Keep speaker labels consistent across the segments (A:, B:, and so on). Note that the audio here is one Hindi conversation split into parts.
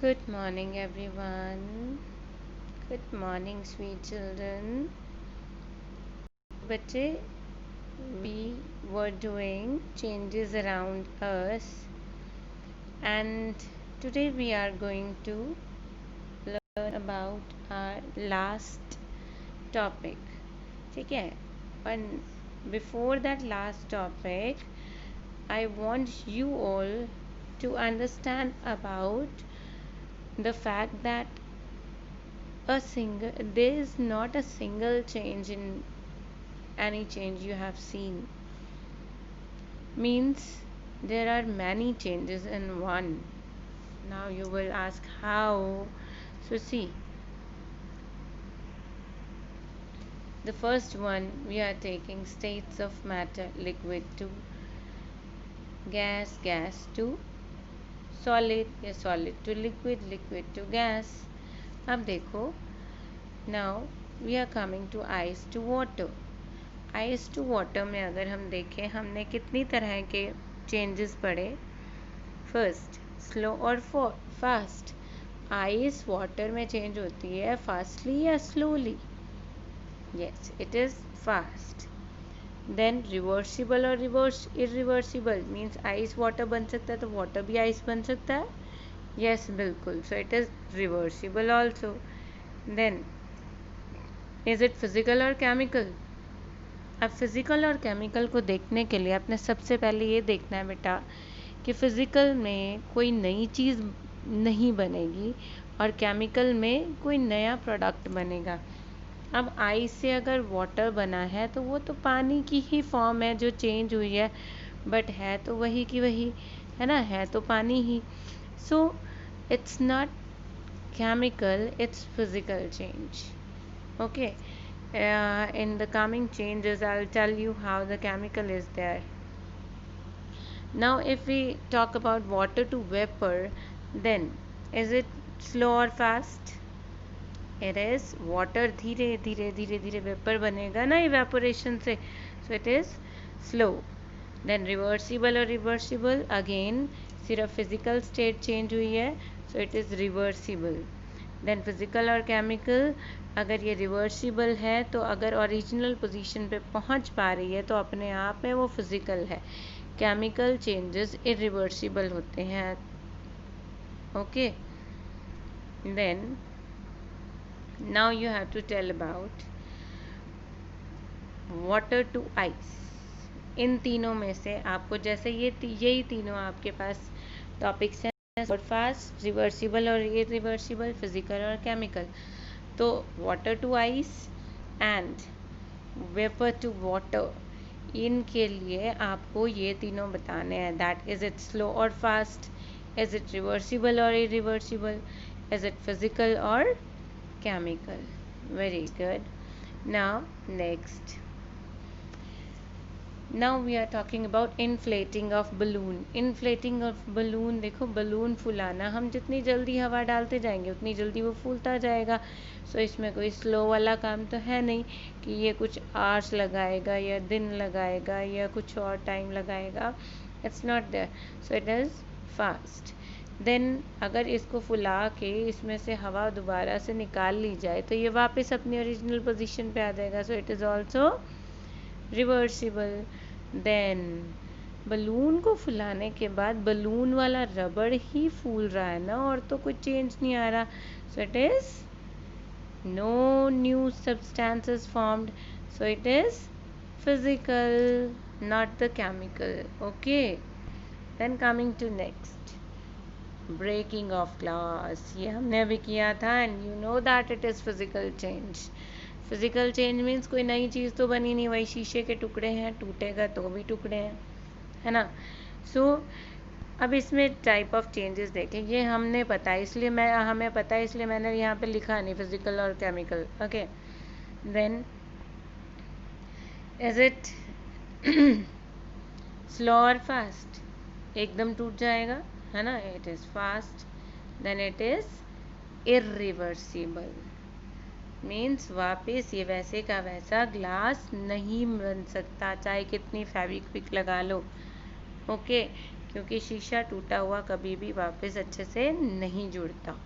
A: Good morning, everyone. Good morning, sweet children. बच्चे, we were doing changes around us, and today we are going to learn about our last topic. ठीक है? And before that last topic, I want you all to understand about the fact that there is not a single change in any change you have seen. Means there are many changes in one. Now you will ask how. So see, the first one, we are taking states of matter: liquid to gas, gas to solid, या solid to liquid, liquid to gas. अब देखो, now we are coming to ice to water. Ice to water में अगर हम देखें, हमने कितनी तरह के चेंजेस पढ़े. फर्स्ट, स्लो और फास्ट. आइस वाटर में चेंज होती है फास्टली या slowly? Yes, it is fast. Then reversible और इरिवर्सिबल. मीन्स आइस वाटर बन सकता है तो वाटर भी आइस बन सकता है. यस, बिल्कुल. So it is reversible also. Then is it physical और केमिकल? अब फिज़िकल और केमिकल को देखने के लिए आपने सबसे पहले ये देखना है बेटा कि फ़िज़िकल में कोई नई चीज़ नहीं बनेगी और केमिकल में कोई नया प्रोडक्ट बनेगा. अब आइस से अगर वाटर बना है तो वो तो पानी की ही फॉर्म है जो चेंज हुई है, बट है तो वही की वही है ना, है तो पानी ही. So it's not chemical, it's physical change. Okay. In the coming changes, I'll tell you how the chemical is there. Now if we talk about water to vapor, then is it slow or fast? It is. water धीरे धीरे धीरे धीरे वेपर बनेगा ना evaporation से, so it is slow. Then reversible और reversible, again सिर्फ physical state change हुई है, so it is reversible. Then physical और केमिकल, अगर ये रिवर्सिबल है तो अगर ओरिजिनल पोजीशन पे पहुंच पा रही है तो अपने आप में वो फिज़िकल है. केमिकल चेंजेस इरिवर्सिबल होते हैं. Okay. Then now you have to tell about water to ice. इन तीनों में से आपको, जैसे यही तीनों आपके पास टॉपिक्स हैं, और फास्ट, रिवर्सिबल और इरिवर्सिबल, फिजिकल और केमिकल. तो water to ice and vapour to water, इनके लिए आपको ये तीनों बताने हैं. दैट इज इट स्लो और फास्ट, इज इट रिवर्सिबल और इरिवर्सिबल, इज इट फिजिकल और chemical. Very good. Now next, now we are talking about inflating of balloon. Inflating of balloon, देखो बलून फुलाना, हम जितनी जल्दी हवा डालते जाएंगे उतनी जल्दी वो फूलता जाएगा. सो इसमें कोई स्लो वाला काम तो है नहीं कि ये कुछ आवर्स लगाएगा या दिन लगाएगा या कुछ और टाइम लगाएगा. It's not there, so it is fast. Then अगर इसको फुला के इसमें से हवा दोबारा से निकाल ली जाए तो ये वापस अपनी ओरिजिनल पोजीशन पे आ जाएगा. So it is also reversible. Then balloon को फुलाने के बाद बलून वाला रबड़ ही फूल रहा है ना, और तो कुछ चेंज नहीं आ रहा. So it is no new substances formed, so it is physical, not the chemical. Okay. Then coming to next, breaking of glass. ये हमने अभी किया था and you know that it is physical change. Physical change means कोई नई चीज़ तो बनी नहीं, वही शीशे के टुकड़े हैं, टूटेगा तो भी टुकड़े हैं, है ना. सो अब इसमें टाइप ऑफ चेंजेस देखें. ये हमने पता है इसलिए हमें पता है इसलिए मैंने यहाँ पे लिखा नहीं फिजिकल और chemical. Okay. Then is it slow और फास्ट? एकदम टूट जाएगा, है ना. It is fast. Then it is irreversible. Means वापस ये वैसे का वैसा ग्लास नहीं बन सकता, चाहे कितनी फेविक्विक लगा लो. ओके. क्योंकि शीशा टूटा हुआ कभी भी वापस अच्छे से नहीं जुड़ता।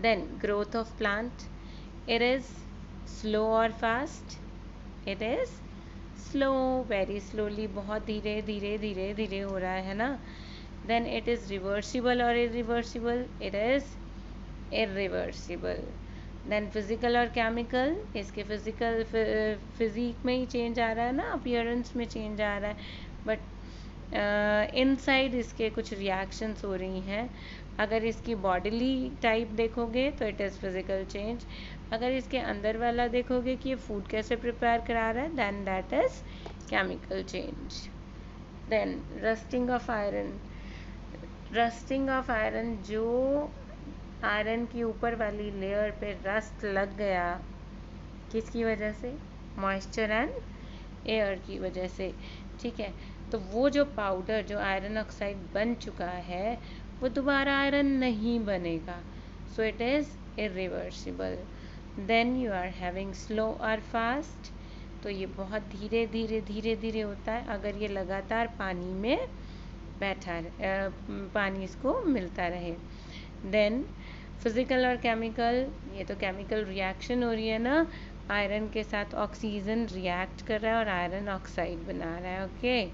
A: Then growth of plant, it is slow or fast? It is slow, very slowly, बहुत धीरे धीरे धीरे धीरे हो रहा है ना। Then it is reversible or irreversible? It is irreversible. Then physical और chemical, इसके physical फिजिक में ही चेंज आ रहा है ना, अपीयरेंस में चेंज आ रहा है, बट इनसाइड इसके कुछ रिएक्शंस हो रही हैं। अगर इसकी बॉडीली टाइप देखोगे तो इट इज़ फिजिकल चेंज, अगर इसके अंदर वाला देखोगे कि ये फूड कैसे प्रिपेयर करा रहा है, then that is chemical change. Then rusting of iron, rusting of iron, जो आयरन की ऊपर वाली लेयर पे रस्ट लग गया, किसकी वजह से? मॉइस्चर एंड एयर की वजह से, ठीक है। तो वो जो पाउडर, जो आयरन ऑक्साइड बन चुका है, वो दोबारा आयरन नहीं बनेगा, so it is irreversible. Then you are having slow और फास्ट, तो ये बहुत धीरे धीरे धीरे धीरे होता है अगर ये लगातार पानी में बैठा पानी इसको मिलता रहे। देन फिजिकल और केमिकल, ये तो केमिकल रिएक्शन हो रही है ना, आयरन के साथ ऑक्सीजन रिएक्ट कर रहा है और आयरन ऑक्साइड बना रहा है, okay,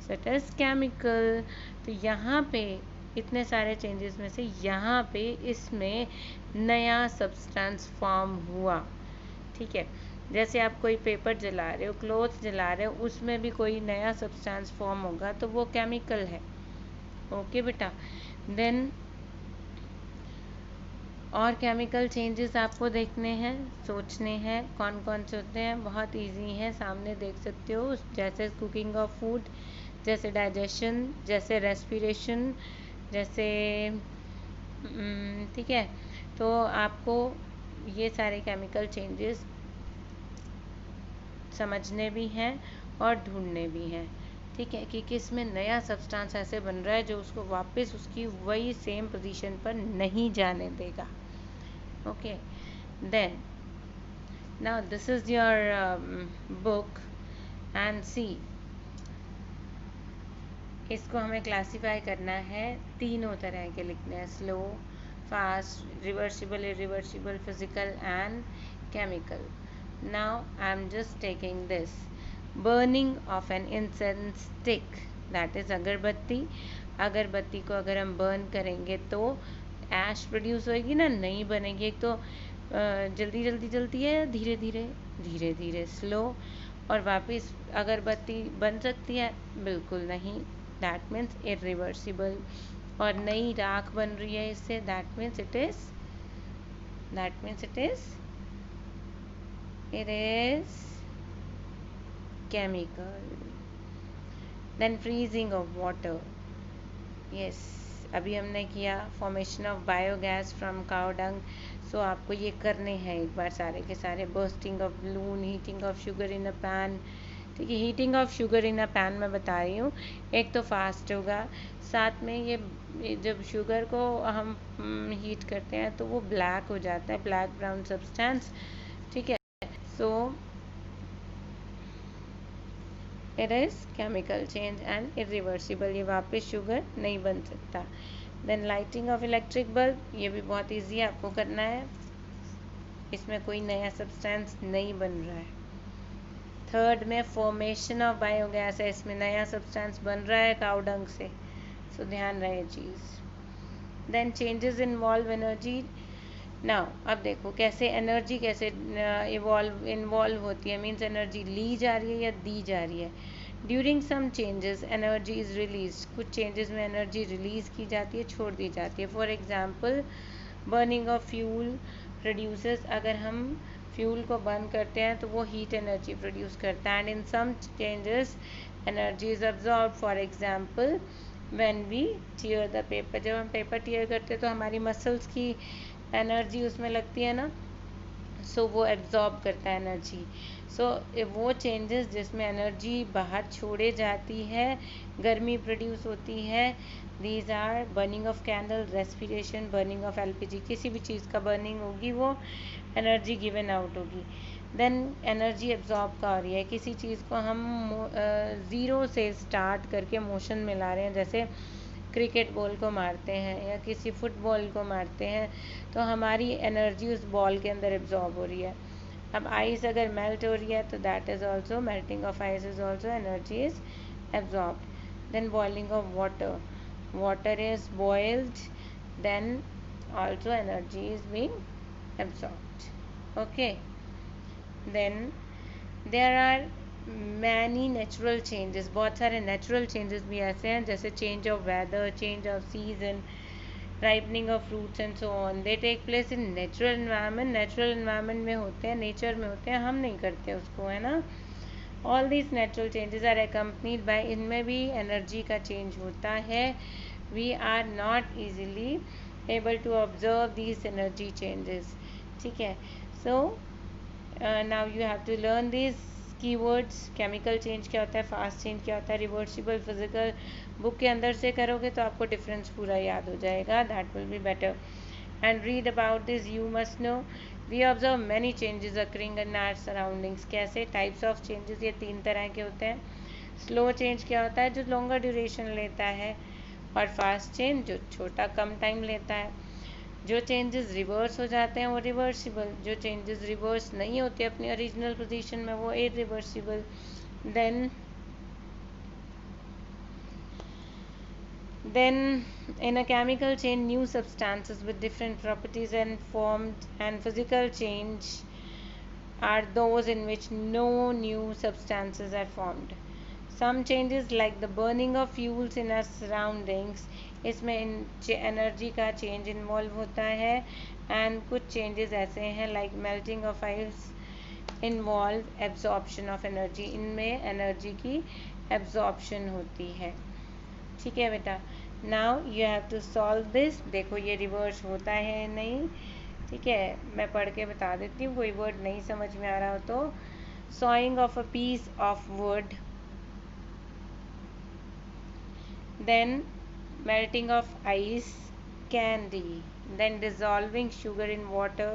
A: so it is chemical. तो यहाँ पे इतने सारे चेंजेस में से यहाँ पे इसमें नया सब्सटेंस फॉर्म हुआ, ठीक है। जैसे आप कोई पेपर जला रहे हो, क्लोथ जला रहे हो, उसमें भी कोई नया सब्सटेंस फॉर्म होगा तो वो केमिकल है, ओके बेटा। देन और केमिकल चेंजेस आपको देखने हैं, सोचने हैं कौन कौन से होते हैं, बहुत इजी हैं, सामने देख सकते हो, जैसे कुकिंग ऑफ फूड, जैसे डाइजेशन, जैसे रेस्पिरेशन, जैसे ठीक है। तो आपको ये सारे केमिकल चेंजेस समझने भी हैं और ढूंढने भी हैं, ठीक है, कि किस में नया सब्सटेंस ऐसे बन रहा है जो उसको वापस उसकी वही सेम पोजीशन पर नहीं जाने देगा, okay. Then now this is your book and see, इसको हमें क्लासीफाई करना है, तीनों तरह के लिखने हैं, slow, fast, reversible, irreversible, physical and chemical. Now I am just taking this burning of an incense stick, that is अगरबत्ती। अगरबत्ती को अगर हम बर्न करेंगे तो ऐश प्रोड्यूस होएगी ना, नहीं बनेगी। एक तो जल्दी जल्दी जलती है, धीरे धीरे धीरे धीरे स्लो, और वापस अगरबत्ती बन सकती है? बिल्कुल नहीं, दैट मीन्स इरिवर्सिबल। और नई राख बन रही है इससे, that means it is it is chemical. Then freezing of water, yes, अभी हमने किया formation of biogas from cow dung, so आपको ये करने हैं एक बार सारे के सारे। Bursting of balloon, heating of sugar in a pan, ठीक है। Heating of sugar in a pan मैं बता रही हूँ, एक तो फास्ट होगा, साथ में ये जब शुगर को हम हीट करते हैं तो वो ब्लैक हो जाता है, ब्लैक ब्राउन सब्सटेंस, ठीक है। So it is chemical change and irreversible, ये वापस शुगर नहीं बन सकता। Then lighting of electric bulb, ये भी बहुत इजी है, आपको करना है, इसमें कोई नया सब्सटेंस नहीं बन रहा है। थर्ड में फॉर्मेशन ऑफ बायोगैस है, इसमें नया सब्सटेंस बन रहा है काउ डंग से, सो ध्यान रहे चीज़। Then changes involve energy. Now अब देखो कैसे एनर्जी कैसे इन्वॉल्व होती है, मीन्स एनर्जी ली जा रही है या दी जा रही है। During some changes energy is release, कुछ चेंजेस में एनर्जी रिलीज की जाती है, छोड़ दी जाती है। For example burning of fuel produces, अगर हम फ्यूल को बर्न करते हैं तो वो हीट एनर्जी प्रोड्यूस करता है। And in some changes energy is absorb, for example when we tear the paper, जब हम पेपर टीयर करते हैं तो हमारी मसल्स की एनर्जी उसमें लगती है ना, सो वो एब्जॉर्ब करता है एनर्जी। सो वो चेंजेस जिसमें एनर्जी बाहर छोड़े जाती है, गर्मी प्रोड्यूस होती है, these are burning of candle, respiration, burning of LPG, किसी भी चीज़ का बर्निंग होगी वो एनर्जी गिवन आउट होगी। देन एनर्जी एब्जॉर्ब का हो रही है, किसी चीज़ को हम ज़ीरो से स्टार्ट करके मोशन में ला रहे हैं, जैसे क्रिकेट बॉल को मारते हैं या किसी फुटबॉल को मारते हैं, तो हमारी एनर्जी उस बॉल के अंदर एब्जॉर्ब हो रही है। अब आइस अगर मेल्ट हो रही है तो that is also melting of ice is also energy is absorbed. Then boiling of water, water is boiled, then also energy is being absorbed. Okay, then there are many natural changes, बहुत सारे natural changes भी ऐसे हैं जैसे change of weather, change of season, ripening of fruits and so on. They take place in natural environment. Natural environment में होते हैं, nature में होते हैं, हम नहीं करते उसको, है ना। All these natural changes are accompanied by, इनमें भी energy का change होता है. We are not easily able to observe these energy changes. ठीक है, so now you have to learn these keywords. Chemical change क्या होता है, फास्ट चेंज क्या होता है, रिवर्सिबल, फिजिकल, बुक के अंदर से करोगे तो आपको डिफरेंस पूरा याद हो जाएगा, that will be better. And read about this, you must know. We observe many changes occurring in our surroundings. कैसे, टाइप्स ऑफ चेंजेस ये 3 तरह के होते हैं. स्लो चेंज क्या होता है, जो लॉन्गर ड्यूरेशन लेता है, और फास्ट चेंज जो छोटा कम टाइम लेता है. जो चेंजेस रिवर्स हो जाते हैं वो रिवर्सिबल, जो चेंजेस रिवर्स नहीं होते अपनी ओरिजिनल पोजीशन में वो irreversible. Then in a chemical chain, new substances with different properties and formed, and physical change are those in which no new substances are formed. Some changes like the burning of fuels in our surroundings, इसमें एनर्जी का चेंज इन्वॉल्व होता है. एंड कुछ चेंजेस ऐसे हैं like melting of ice involve absorption of energy, इनमें एनर्जी की एब्जॉर्प्शन होती है. ठीक है बेटा, now you have to solve this. देखो ये रिवर्स होता है नहीं, ठीक है, मैं पढ़ के बता देती हूँ, कोई वर्ड नहीं समझ में आ रहा हो तो. Sawing of a piece of wood, then melting of ice candy, then dissolving sugar in water,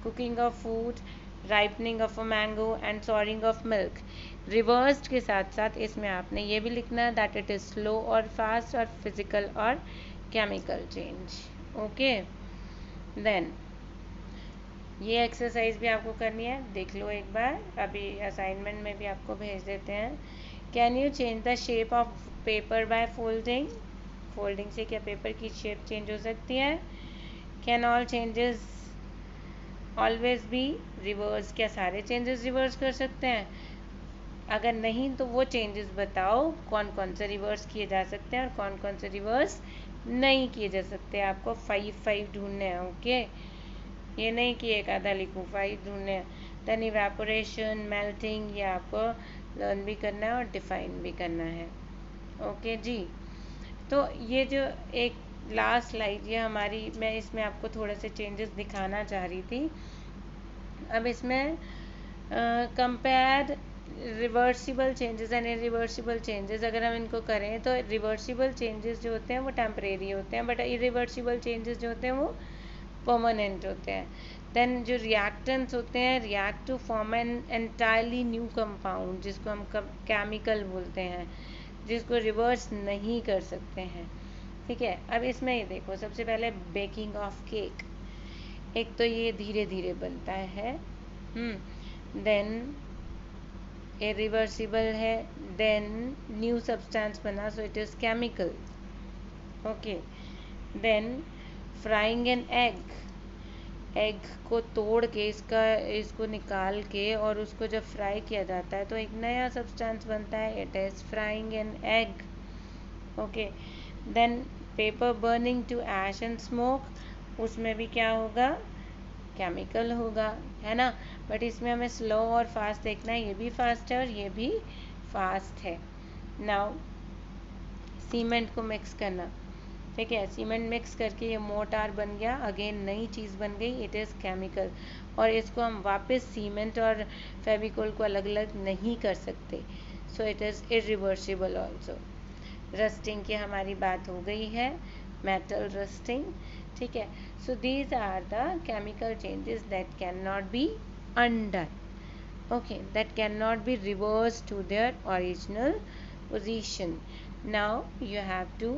A: cooking of food, ripening of a mango and souring of milk. Reversed के साथ साथ इसमें आपने ये भी लिखना है दैट इट इज स्लो और फास्ट और फिजिकल और केमिकल चेंज. ओके, देन ये एक्सरसाइज भी आपको करनी है, देख लो एक बार, अभी असाइनमेंट में भी आपको भेज देते हैं. Can you change the shape of paper by folding, folding से क्या पेपर की शेप चेंज हो सकती है. Can all changes always be reverse, क्या सारे चेंजेस रिवर्स कर सकते हैं. अगर नहीं तो वो चेंजेस बताओ कौन कौन से रिवर्स किए जा सकते हैं और कौन कौन से रिवर्स नहीं किए जा सकते. आपको 5 ढूंढने हैं. ओके, ये नहीं कि एक आधा लिखूँ, 5 ढूंढने हैं. देन इवेपोरेशन, मेल्टिंग, ये आपको लर्न भी करना है और डिफाइन भी करना है. ओके जी, तो ये जो एक लास्ट स्लाइड ये हमारी, मैं इसमें आपको थोड़े से चेंजेस दिखाना चाह रही थी. अब इसमें compare reversible changes and irreversible changes. अगर हम इनको करें तो रिवर्सिबल चेंजेस जो होते हैं वो टेम्परेरी होते हैं, बट इरिवर्सिबल चेंजेस जो होते हैं वो परमानेंट होते हैं. देन जो रिएक्टेंट्स होते हैं react to form an entirely new compound, जिसको हम केमिकल बोलते हैं, जिसको रिवर्स नहीं कर सकते हैं. ठीक है, अब इसमें ये देखो, सबसे पहले बेकिंग ऑफ केक, एक तो ये धीरे धीरे बनता है, देन इरिवर्सिबल है, देन न्यू सब्सटेंस बना, so it is chemical. Okay, then frying an egg, egg को तोड़ के इसको निकाल के और उसको जब फ्राई किया जाता है तो एक नया सब्सटेंस बनता है, it is frying an egg. Okay, then paper burning to ash and smoke, उसमें भी क्या होगा, केमिकल होगा, है ना. बट इसमें हमें स्लो और फास्ट देखना है, ये भी फास्ट है और ये भी फास्ट है. नाउ सीमेंट को मिक्स करना, ठीक है, सीमेंट मिक्स करके ये मोर्टार बन गया, अगेन नई चीज़ बन गई, इट इज़ केमिकल। और इसको हम वापस सीमेंट और फेविकोल को अलग अलग नहीं कर सकते, सो it is irreversible also. Rusting की हमारी बात हो गई है, मेटल रस्टिंग, ठीक है। So these are the chemical changes that can not be undone, okay, that cannot be reversed to their original position. Now you have to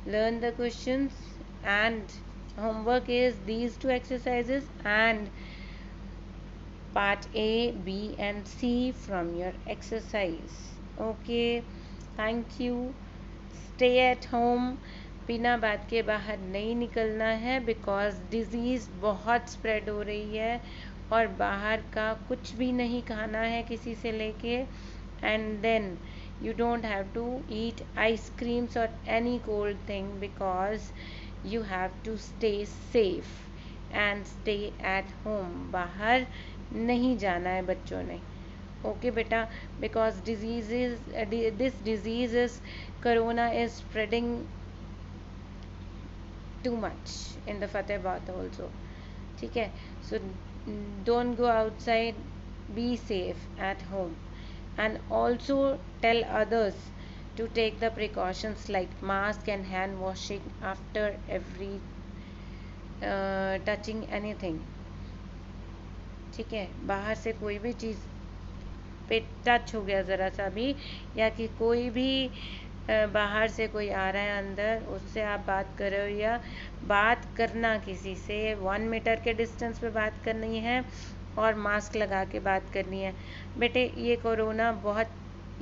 A: learn the questions, and homework is these two exercises and part A, B and C from your exercise. Okay, thank you. Stay at home, बिना बात के बाहर नहीं निकलना है, बिकॉज डिज़ीज़ बहुत स्प्रेड हो रही है, और बाहर का कुछ भी नहीं खाना है किसी से लेके। And then you don't have to eat ice creams or any cold thing, because you have to stay safe and stay at home. बाहर नहीं जाना है बच्चों ने, ओके बेटा, because this disease is corona is spreading too much in the Fatehbaad also, ठीक है। So don't go outside, be safe at home, and also tell others to take the precautions like mask and hand washing after every touching anything, ठीक है। बाहर से कोई भी चीज़ पे टच हो गया ज़रा सा भी, या कि कोई भी बाहर से कोई आ रहा है अंदर, उससे आप बात कर रहे हो, या बात करना किसी से 1 मीटर के डिस्टेंस पे बात करनी है और मास्क लगा के बात करनी है। बेटे ये कोरोना बहुत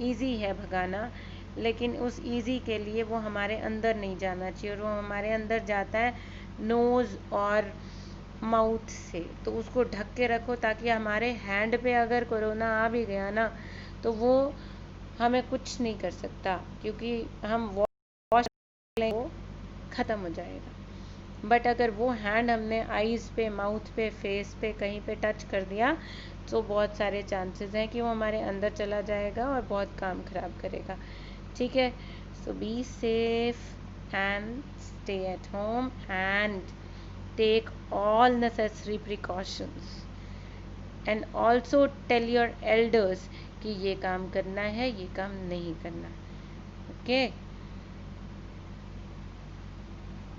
A: इजी है भगाना, लेकिन उस इजी के लिए वो हमारे अंदर नहीं जाना चाहिए, और वो हमारे अंदर जाता है नोज़ और माउथ से। तो उसको ढक के रखो, ताकि हमारे हैंड पे अगर कोरोना आ भी गया ना, तो वो हमें कुछ नहीं कर सकता, क्योंकि हम वॉश लेंगे, वो ख़त्म हो जाएगा। बट अगर वो हैंड हमने आईज़ पे, माउथ पे, फेस पे, कहीं पे टच कर दिया, तो बहुत सारे चांसेस हैं कि वो हमारे अंदर चला जाएगा और बहुत काम ख़राब करेगा, ठीक है। So be safe and stay at home and take all necessary precautions, and also tell your elders कि ये काम करना है, ये काम नहीं करना, okay।